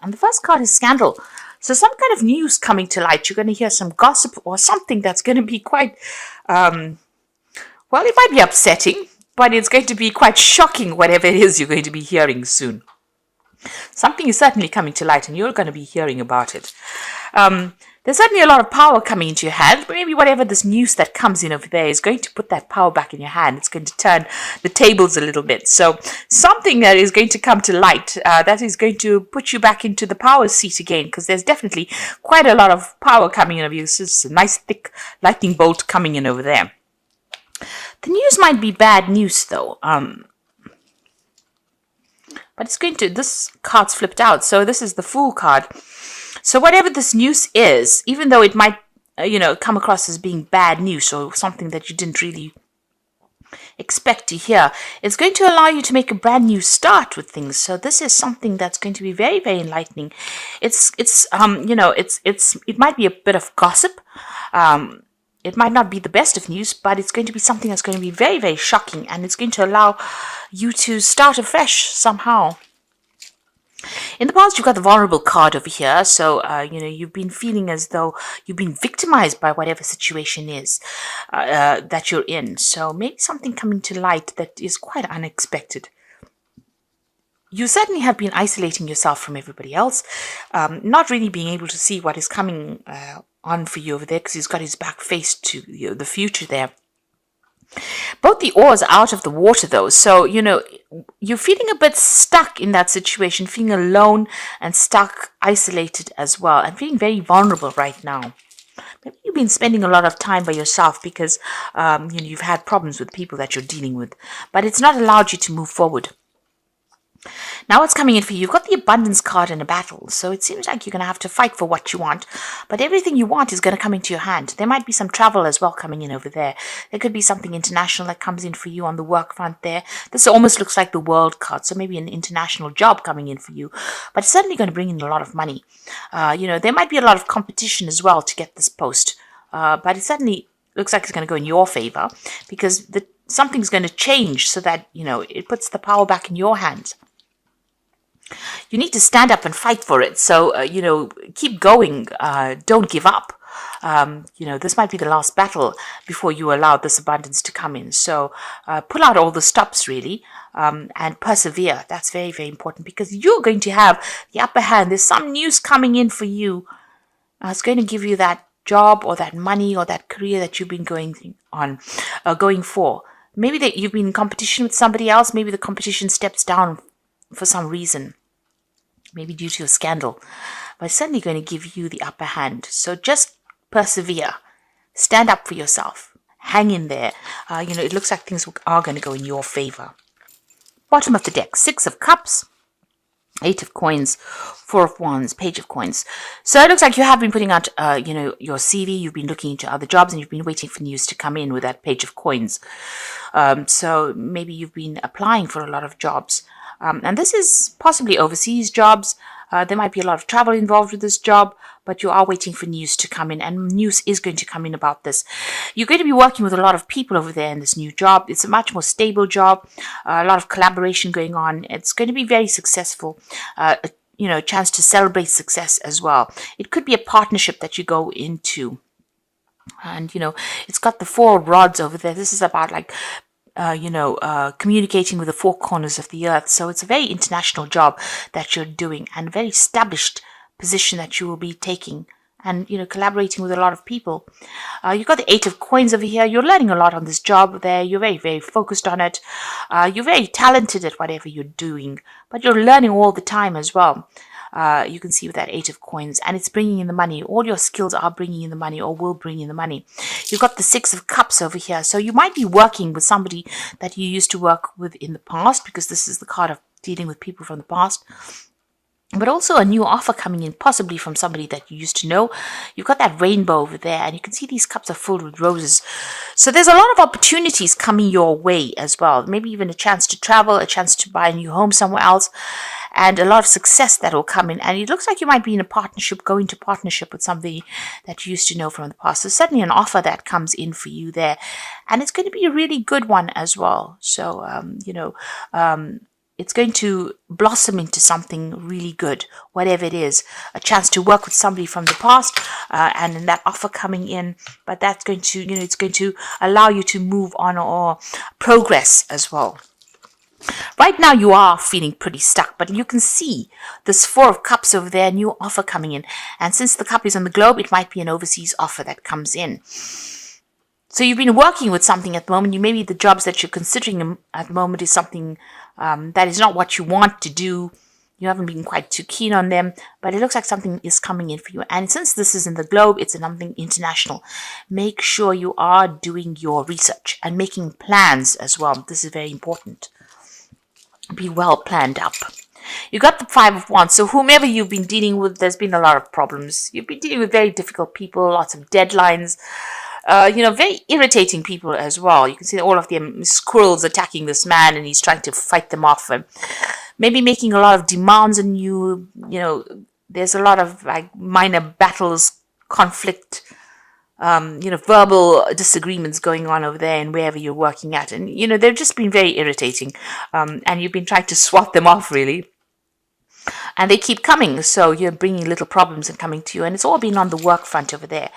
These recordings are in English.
And the first card is scandal. So some kind of news coming to light. You're going to hear some gossip or something that's going to be quite, well, it might be upsetting, but it's going to be quite shocking, whatever it is you're going to be hearing soon. Something is certainly coming to light and you're going to be hearing about it. There's certainly a lot of power coming into your hand. Maybe whatever this news that comes in over there is going to put that power back in your hand. It's going to turn the tables a little bit. So something that is going to come to light that is going to put you back into the power seat again, because there's definitely quite a lot of power coming in over you. This is a nice thick lightning bolt coming in over there. The news might be bad news though. But it's going to, this card's flipped out. So this is the Fool card. So whatever this news is, even though it might, come across as being bad news or something that you didn't really expect to hear, it's going to allow you to make a brand new start with things. So this is something that's going to be very, very enlightening. It might be a bit of gossip. It might not be the best of news, but it's going to be something that's going to be very, very shocking, and it's going to allow you to start afresh somehow. In the past, you've got the vulnerable card over here. So, you've been feeling as though you've been victimized by whatever situation is that you're in. So maybe something coming to light that is quite unexpected. You certainly have been isolating yourself from everybody else, not really being able to see what is coming on for you over there, because he's got his back faced to the future there. Both the oars are out of the water though, so you're feeling a bit stuck in that situation, feeling alone and stuck, isolated as well, and feeling very vulnerable right now. Maybe you've been spending a lot of time by yourself because you've had problems with people that you're dealing with, but it's not allowed you to move forward. Now what's coming in for you? You've got the abundance card in a battle, so it seems like you're going to have to fight for what you want, but everything you want is going to come into your hand. There might be some travel as well coming in over there. There could be something international that comes in for you on the work front there. This almost looks like the world card, so maybe an international job coming in for you, but it's certainly going to bring in a lot of money. There might be a lot of competition as well to get this post, but it certainly looks like it's going to go in your favor, because something's going to change so that, it puts the power back in your hands. You need to stand up and fight for it. So, keep going. Don't give up. This might be the last battle before you allow this abundance to come in. So, pull out all the stops, really, and persevere. That's very, very important, because you're going to have the upper hand. There's some news coming in for you. It's going to give you that job or that money or that career that you've been going for. Maybe that you've been in competition with somebody else. Maybe the competition steps down for some reason, maybe due to a scandal, but it's certainly going to give you the upper hand. So just persevere, stand up for yourself, hang in there. It looks like things are going to go in your favor. Bottom of the deck, 6 of Cups, 8 of Coins, 4 of Wands, Page of Coins. So it looks like you have been putting out, your CV, you've been looking into other jobs, and you've been waiting for news to come in with that Page of Coins. So maybe you've been applying for a lot of jobs. And this is possibly overseas jobs. There might be a lot of travel involved with this job, but you are waiting for news to come in, and news is going to come in about this. You're going to be working with a lot of people over there in this new job. It's a much more stable job, a lot of collaboration going on. It's going to be very successful. A chance to celebrate success as well. It could be a partnership that you go into. And, it's got the 4 rods over there. This is about communicating with the 4 corners of the earth. So it's a very international job that you're doing, and a very established position that you will be taking, and, collaborating with a lot of people. You've got the 8 of Coins over here. You're learning a lot on this job there. You're very, very focused on it. You're very talented at whatever you're doing, but you're learning all the time as well. You can see with that 8 of Coins, and it's bringing in the money. All your skills are bringing in the money, or will bring in the money. You've got the 6 of Cups over here. So you might be working with somebody that you used to work with in the past, because this is the card of dealing with people from the past. But also a new offer coming in, possibly from somebody that you used to know. You've got that rainbow over there, and you can see these cups are filled with roses. So there's a lot of opportunities coming your way as well. Maybe even a chance to travel, a chance to buy a new home somewhere else, and a lot of success that will come in. And it looks like you might be in a partnership, go into partnership with somebody that you used to know from the past. So certainly an offer that comes in for you there. And it's going to be a really good one as well. So, it's going to blossom into something really good, whatever it is. A chance to work with somebody from the past, and then that offer coming in. But that's going to, it's going to allow you to move on or progress as well. Right now you are feeling pretty stuck, but you can see this Four of Cups over there, new offer coming in. And since the cup is on the globe, it might be an overseas offer that comes in. So you've been working with something at the moment. Maybe the jobs that you're considering at the moment is something that is not what you want to do. You haven't been quite too keen on them, but it looks like something is coming in for you. And since this is in the globe, it's something international. Make sure you are doing your research and making plans as well. This is very important. Be well planned up. You got the Five of Wands. So whomever you've been dealing with, there's been a lot of problems. You've been dealing with very difficult people, lots of deadlines. Very irritating people as well. You can see all of them squirrels attacking this man, and he's trying to fight them off, and maybe making a lot of demands on you. There's a lot of like minor battles, conflict, verbal disagreements going on over there and wherever you're working at. And, they've just been very irritating. And you've been trying to swat them off, really. And they keep coming, so you're bringing little problems and coming to you, and it's all been on the work front over there.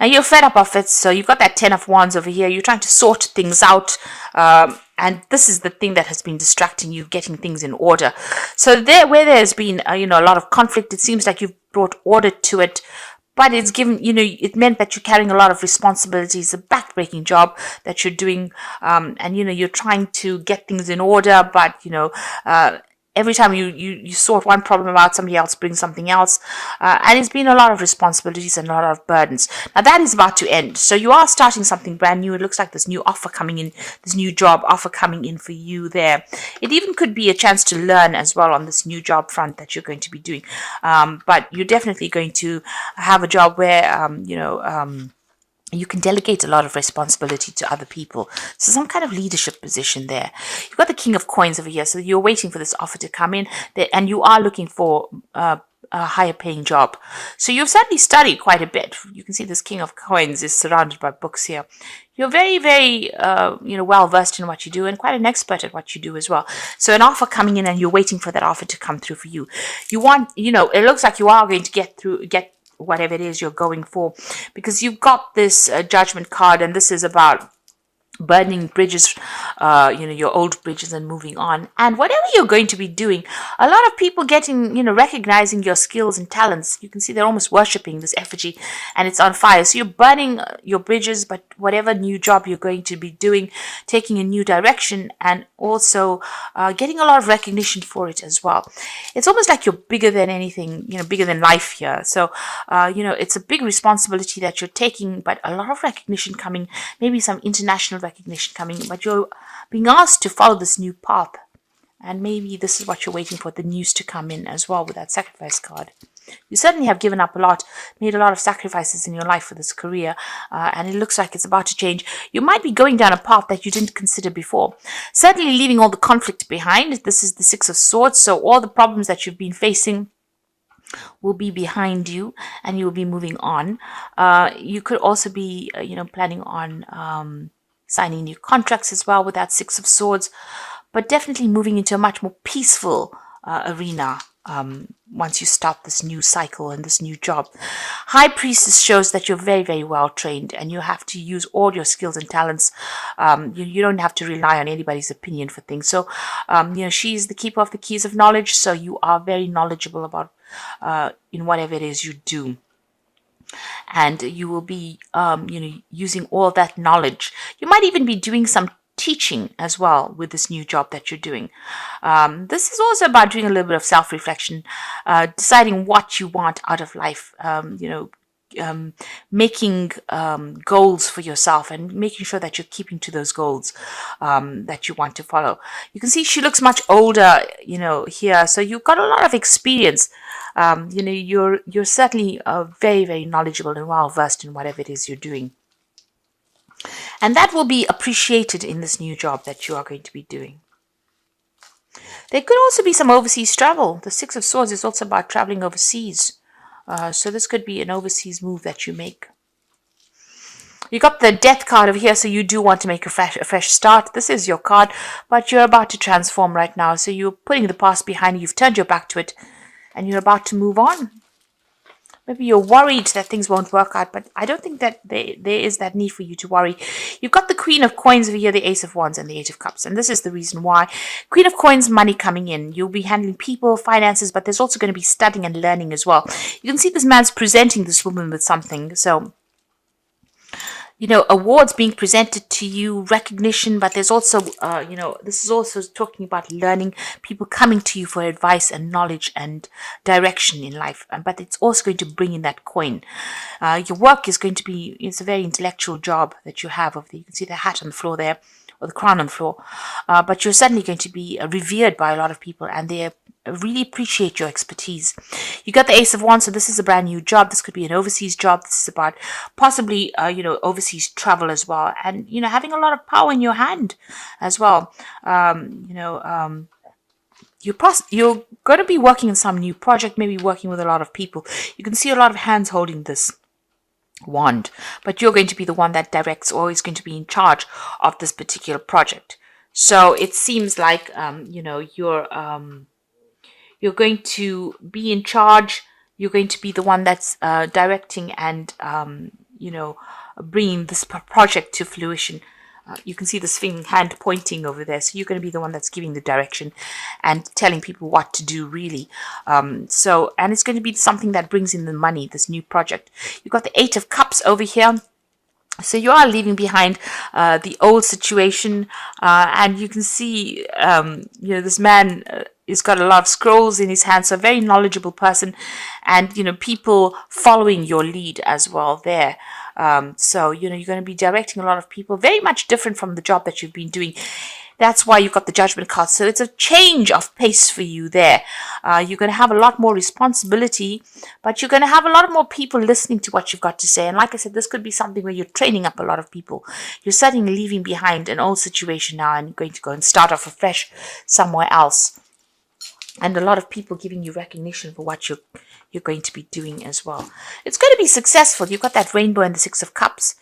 Now you're fed up of it, so you've got that Ten of Wands over here. You're trying to sort things out, and this is the thing that has been distracting you, getting things in order. So where there's been a lot of conflict, it seems like you've brought order to it. But it's given, it meant that you're carrying a lot of responsibilities, a backbreaking job that you're doing, and you're trying to get things in order, but every time you sort one problem out, somebody else brings something else. And it's been a lot of responsibilities and a lot of burdens. Now that is about to end. So you are starting something brand new. It looks like this new offer coming in, this new job offer coming in for you there. It even could be a chance to learn as well on this new job front that you're going to be doing. But you're definitely going to have a job where, you can delegate a lot of responsibility to other people. So some kind of leadership position there. You've got the King of Coins over here. So you're waiting for this offer to come in, and you are looking for a higher paying job. So you've certainly studied quite a bit. You can see this King of Coins is surrounded by books here. You're very, very, well versed in what you do, and quite an expert at what you do as well. So an offer coming in, and you're waiting for that offer to come through for you. You want, it looks like you are going to get whatever it is you're going for, because you've got this Judgment card, and this is about burning bridges, your old bridges, and moving on. And whatever you're going to be doing, a lot of people getting, recognizing your skills and talents. You can see they're almost worshipping this effigy, and it's on fire. So you're burning your bridges, but whatever new job you're going to be doing, taking a new direction, and also getting a lot of recognition for it as well. It's almost like you're bigger than anything, bigger than life here. So, it's a big responsibility that you're taking, but a lot of recognition coming, maybe some international recognition coming, but you're being asked to follow this new path, and maybe this is what you're waiting for, the news to come in as well with that Sacrifice card. You certainly have given up a lot, made a lot of sacrifices in your life for this career, and it looks like it's about to change. You might be going down a path that you didn't consider before, certainly leaving all the conflict behind. This is the Six of Swords, so all the problems that you've been facing will be behind you, and you will be moving on. You could also be planning on signing new contracts as well with that Six of Swords, but definitely moving into a much more peaceful arena once you start this new cycle and this new job. High Priestess shows that you're very, very well trained, and you have to use all your skills and talents. You don't have to rely on anybody's opinion for things. So, she's the keeper of the keys of knowledge, so you are very knowledgeable about in whatever it is you do. And you will be, using all that knowledge. You might even be doing some teaching as well with this new job that you're doing. This is also about doing a little bit of self-reflection, deciding what you want out of life, making goals for yourself, and making sure that you're keeping to those goals that you want to follow. You can see she looks much older, here. So you've got a lot of experience. You're certainly very, very knowledgeable and well versed in whatever it is you're doing. And that will be appreciated in this new job that you are going to be doing. There could also be some overseas travel. The Six of Swords is also about traveling overseas. So this could be an overseas move that you make. You got the death card over here, so you do want to make a fresh start. This is your card, but you're about to transform right now. So you're putting the past behind you. You've turned your back to it, and you're about to move on. Maybe you're worried that things won't work out, but I don't think that there is that need for you to worry. You've got the Queen of Coins over here, the Ace of Wands, and the Eight of Cups. And this is the reason why. Queen of Coins, money coming in. You'll be handling people, finances, but there's also going to be studying and learning as well. You can see this man's presenting this woman with something. So, you know, awards being presented to you, recognition, but there's also, you know, this is also talking about learning, people coming to you for advice and knowledge and direction in life. But it's also going to bring in that coin. Your work is going to be, it's a very intellectual job that you have over there. You can see the hat on the floor there, or the crown on the floor. But you're suddenly going to be revered by a lot of people, and they really appreciate your expertise. You got the Ace of Wands, so this is a brand new job. This could be an overseas job. This is about possibly, you know, overseas travel as well, and you know, having a lot of power in your hand as well. You know, you're going to be working on some new project, maybe working with a lot of people. You can see a lot of hands holding this wand, but you're going to be the one that directs, or is going to be in charge of this particular project. So it seems like, you know, you're going to be in charge. You're going to be the one that's directing and, you know, bringing this project to fruition. You can see this hand pointing over there. So you're going to be the one that's giving the direction and telling people what to do, really. And it's going to be something that brings in the money, this new project. You've got the Eight of Cups over here. So you are leaving behind the old situation, and you can see, you know, this man has got a lot of scrolls in his hand, so a very knowledgeable person, and, you know, people following your lead as well there. So, you know, you're going to be directing a lot of people, very much different from the job that you've been doing. That's why you've got the Judgment card. So it's a change of pace for you there. You're going to have a lot more responsibility, but you're going to have a lot more people listening to what you've got to say. And like I said, this could be something where you're training up a lot of people. You're suddenly leaving behind an old situation now and going to go and start off afresh somewhere else. And a lot of people giving you recognition for what you're going to be doing as well. It's going to be successful. You've got that rainbow and the Six of Cups.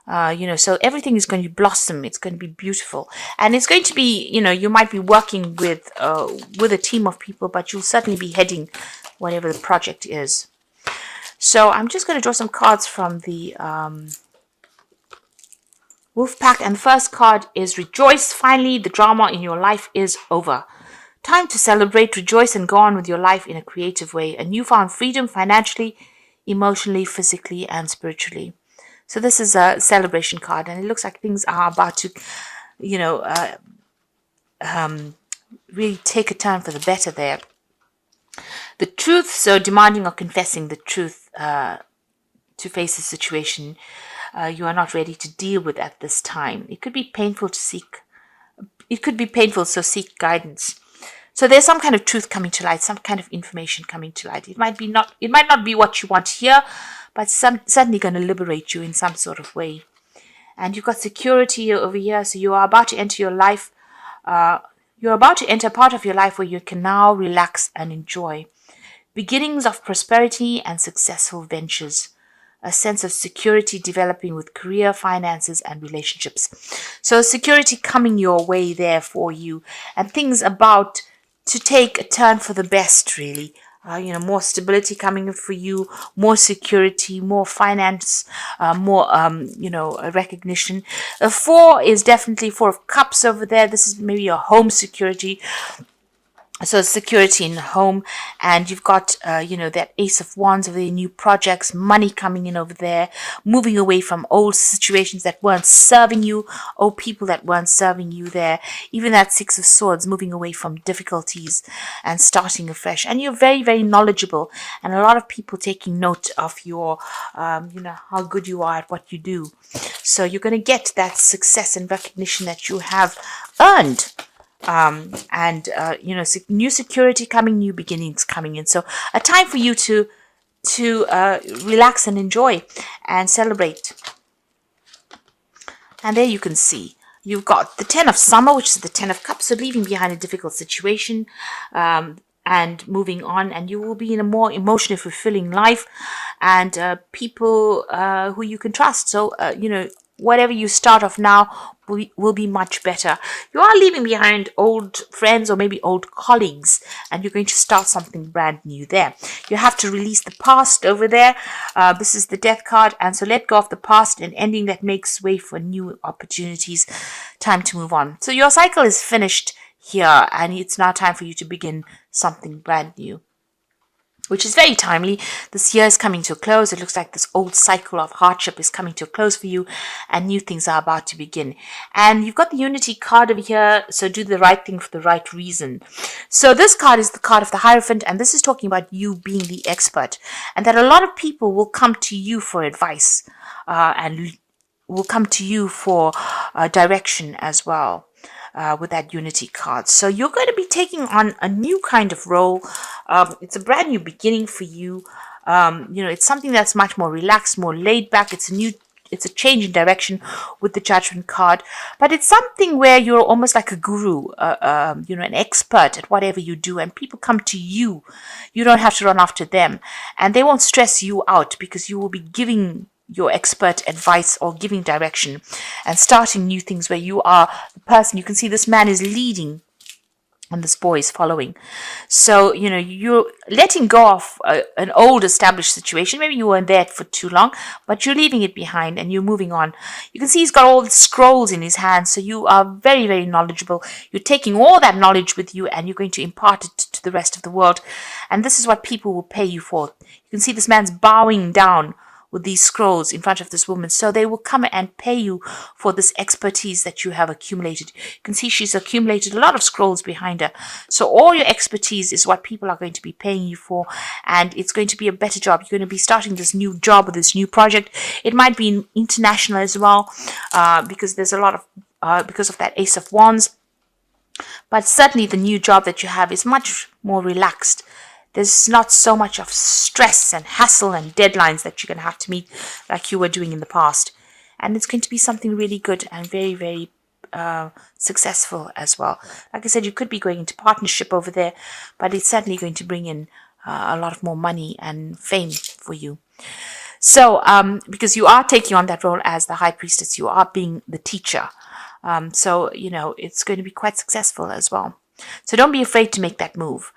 You know, so everything is going to blossom. It's going to be beautiful, and it's going to be, you know, you might be working with a team of people, but you'll certainly be heading whatever the project is. So I'm just going to draw some cards from the Wolf Pack, and the first card is Rejoice. Finally, the drama in your life is over. Time to celebrate, rejoice, and go on with your life in a creative way. A newfound freedom financially, emotionally, physically, and spiritually. So this is a celebration card, and it looks like things are about to, you know, really take a turn for the better there. The truth, so demanding or confessing the truth to face a situation you are not ready to deal with at this time. It could be painful to seek. It could be painful, so seek guidance. So there's some kind of truth coming to light, some kind of information coming to light. It might not be what you want to hear, but certainly going to liberate you in some sort of way. And you've got security over here, so you are about to enter your life. You're about to enter a part of your life where you can now relax and enjoy. Beginnings of prosperity and successful ventures. A sense of security developing with career, finances, and relationships. So security coming your way there for you, and things about to take a turn for the best, really. You know, more stability coming for you, more security, more finance, more, you know, recognition. 4 is definitely 4 of Cups over there. This is maybe your home security. So security in the home, and you've got, you know, that Ace of Wands over there, new projects, money coming in over there, moving away from old situations that weren't serving you, old people that weren't serving you there. Even that Six of Swords, moving away from difficulties and starting afresh. And you're very, very knowledgeable, and a lot of people taking note of your, you know, how good you are at what you do. So you're going to get that success and recognition that you have earned. You know, new security coming, new beginnings coming in. So a time for you to relax and enjoy and celebrate. And there you can see you've got the 10 of Summer, which is the 10 of Cups, so leaving behind a difficult situation. and moving on, and you will be in a more emotionally fulfilling life, and people who you can trust. So whatever you start off now will be much better. You are leaving behind old friends or maybe old colleagues, and you're going to start something brand new there. You have to release the past over there. This is the death card, and so let go of the past, and ending that makes way for new opportunities. Time to move on. So your cycle is finished here, and it's now time for you to begin something brand new, which is very timely. This year is coming to a close. It looks like this old cycle of hardship is coming to a close for you, and new things are about to begin. And you've got the Unity card over here, so do the right thing for the right reason. So this card is the card of the Hierophant, and this is talking about you being the expert, and that a lot of people will come to you for advice, and will come to you for direction as well. With that Unity card. So you're going to be taking on a new kind of role. It's a brand new beginning for you. It's something that's much more relaxed, more laid back. It's a change in direction with the Judgment card, but it's something where you're almost like a guru, an expert at whatever you do, and people come to you. You don't have to run after them, and they won't stress you out because you will be giving your expert advice or giving direction and starting new things where you are the person. You can see this man is leading and this boy is following. So, you're letting go of an old established situation. Maybe you weren't there for too long, but you're leaving it behind and you're moving on. You can see he's got all the scrolls in his hands. So you are very, very knowledgeable. You're taking all that knowledge with you and you're going to impart it to the rest of the world. And this is what people will pay you for. You can see this man's bowing down with these scrolls in front of this woman. So they will come and pay you for this expertise that you have accumulated. You can see she's accumulated a lot of scrolls behind her. So all your expertise is what people are going to be paying you for. And it's going to be a better job. You're going to be starting this new job or this new project. It might be international as well, because there's a lot of, because of that Ace of Wands. But certainly the new job that you have is much more relaxed. There's not so much of stress and hassle and deadlines that you're going to have to meet like you were doing in the past. And it's going to be something really good and very, very successful as well. Like I said, you could be going into partnership over there, but it's certainly going to bring in a lot of more money and fame for you. So, because you are taking on that role as the High Priestess, you are being the teacher. So, it's going to be quite successful as well. So don't be afraid to make that move.